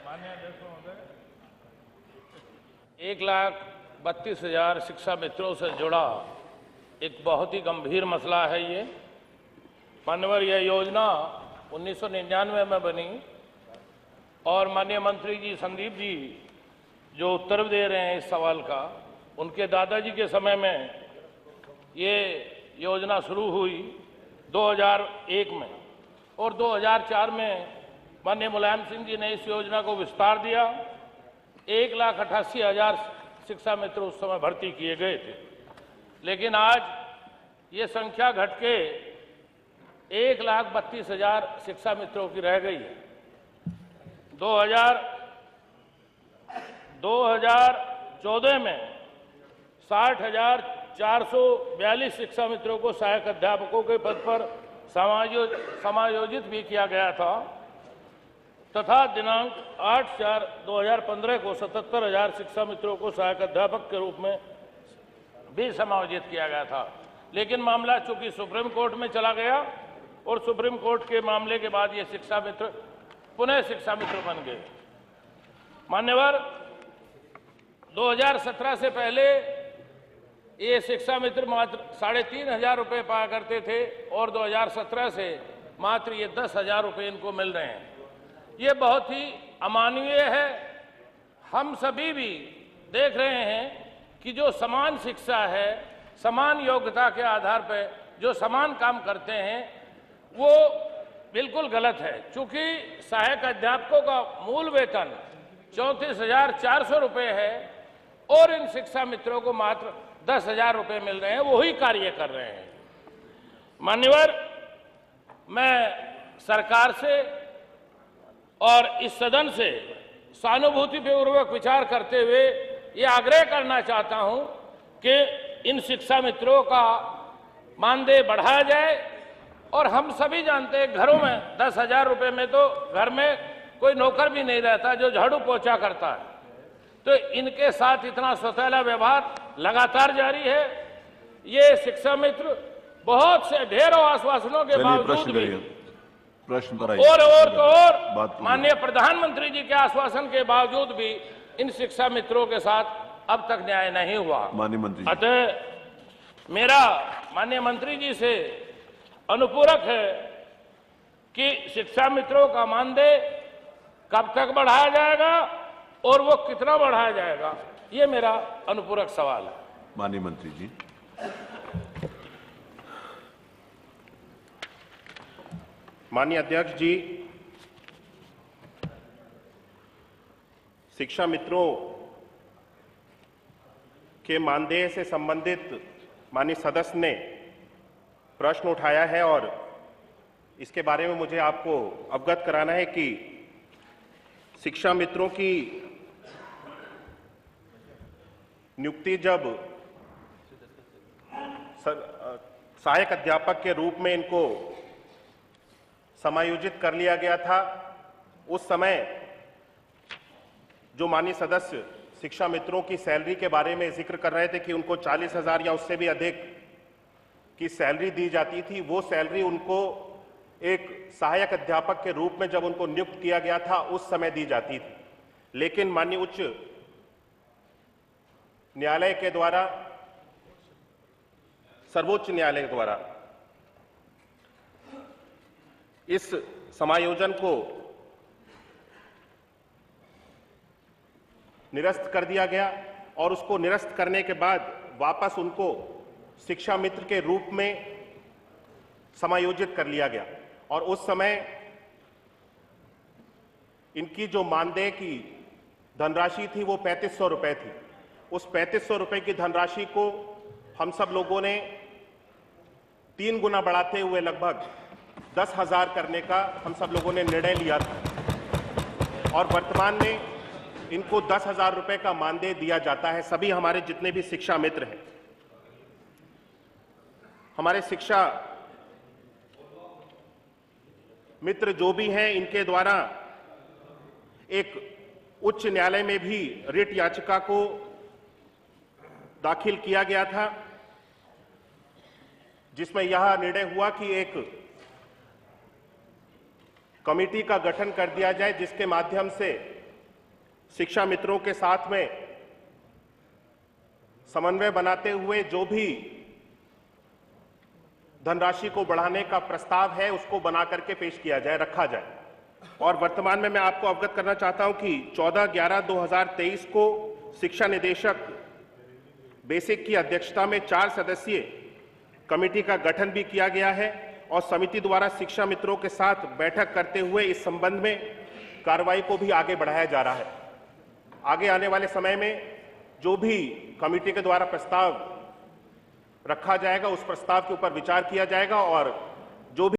माननीय अध्यक्ष महोदय, 1,32,000 शिक्षा मित्रों से जुड़ा एक बहुत ही गंभीर मसला है ये। माननीय यह योजना 1999 में बनी और माननीय मंत्री जी संदीप जी जो उत्तर दे रहे हैं इस सवाल का, उनके दादाजी के समय में ये योजना शुरू हुई 2001 में और 2004 में माननीय मुलायम सिंह जी ने इस योजना को विस्तार दिया। 1,88,000 शिक्षा मित्र उस समय भर्ती किए गए थे, लेकिन आज ये संख्या घट के 1,32,000 शिक्षा मित्रों की रह गई है। 2014 में 60,442 शिक्षा मित्रों को सहायक अध्यापकों के पद पर समायोजित भी किया गया था तथा दिनांक 8/4/2015 को 77,000 शिक्षा मित्रों को सहायक अध्यापक के रूप में भी समायोजित किया गया था। लेकिन मामला चूंकि सुप्रीम कोर्ट में चला गया और सुप्रीम कोर्ट के मामले के बाद ये शिक्षा मित्र पुनः शिक्षा मित्र बन गए। मान्यवर, 2017 से पहले ये शिक्षा मित्र मात्र 3,500 रुपये पाया करते थे और 2017 से मात्र ये 10,000 रुपये इनको मिल रहे हैं। ये बहुत ही अमानवीय है। हम सभी भी देख रहे हैं कि जो समान शिक्षा है, समान योग्यता के आधार पर जो समान काम करते हैं वो बिल्कुल गलत है। चूंकि सहायक अध्यापकों का मूल वेतन 34,400 रुपये है और इन शिक्षा मित्रों को मात्र 10,000 रुपये मिल रहे हैं, वही कार्य कर रहे हैं। मान्यवर, मैं सरकार से और इस सदन से सहानुभूतिपूर्वक विचार करते हुए ये आग्रह करना चाहता हूं कि इन शिक्षा मित्रों का मानदेय बढ़ाया जाए। और हम सभी जानते हैं घरों में 10,000 रुपये में तो घर में कोई नौकर भी नहीं रहता जो झाड़ू पोछा करता है, तो इनके साथ इतना सौतेला व्यवहार लगातार जारी है। ये शिक्षा मित्र बहुत से ढेरों आश्वासनों के बावजूद भी प्रश्न पर और माननीय प्रधानमंत्री जी के आश्वासन के बावजूद भी इन शिक्षा मित्रों के साथ अब तक न्याय नहीं हुआ। माननीय मंत्री, अतः मेरा माननीय मंत्री जी से अनुपूरक है कि शिक्षा मित्रों का मानदेय कब तक बढ़ाया जाएगा और वो कितना बढ़ाया जाएगा, ये मेरा अनुपूरक सवाल है। माननीय मंत्री जी। माननीय अध्यक्ष जी, शिक्षा मित्रों के मानदेय से संबंधित माननीय सदस्य ने प्रश्न उठाया है और इसके बारे में मुझे आपको अवगत कराना है कि शिक्षा मित्रों की नियुक्ति जब सहायक अध्यापक के रूप में इनको समायोजित कर लिया गया था, उस समय जो माननीय सदस्य शिक्षा मित्रों की सैलरी के बारे में जिक्र कर रहे थे कि उनको 40,000 या उससे भी अधिक की सैलरी दी जाती थी, वो सैलरी उनको एक सहायक अध्यापक के रूप में जब उनको नियुक्त किया गया था उस समय दी जाती थी। लेकिन माननीय उच्च न्यायालय के द्वारा, सर्वोच्च न्यायालय द्वारा इस समायोजन को निरस्त कर दिया गया और उसको निरस्त करने के बाद वापस उनको शिक्षा मित्र के रूप में समायोजित कर लिया गया। और उस समय इनकी जो मानदेय की धनराशि थी वो 3,500 रुपये थी। उस 3,500 रुपये की धनराशि को हम सब लोगों ने 3 गुना बढ़ाते हुए लगभग 10,000 करने का हम सब लोगों ने निर्णय लिया था और वर्तमान में इनको 10,000 रुपये का मानदेय दिया जाता है। सभी हमारे जितने भी शिक्षा मित्र हैं, हमारे शिक्षा मित्र जो भी हैं, इनके द्वारा एक उच्च न्यायालय में भी रिट याचिका को दाखिल किया गया था, जिसमें यह निर्णय हुआ कि एक कमेटी का गठन कर दिया जाए जिसके माध्यम से शिक्षा मित्रों के साथ में समन्वय बनाते हुए जो भी धनराशि को बढ़ाने का प्रस्ताव है उसको बना करके पेश किया जाए, रखा जाए। और वर्तमान में मैं आपको अवगत करना चाहता हूं कि 14/11/2023 को शिक्षा निदेशक बेसिक की अध्यक्षता में 4 सदस्यीय कमेटी का गठन भी किया गया है और समिति द्वारा शिक्षा मित्रों के साथ बैठक करते हुए इस संबंध में कार्रवाई को भी आगे बढ़ाया जा रहा है। आगे आने वाले समय में जो भी कमेटी के द्वारा प्रस्ताव रखा जाएगा उस प्रस्ताव के ऊपर विचार किया जाएगा और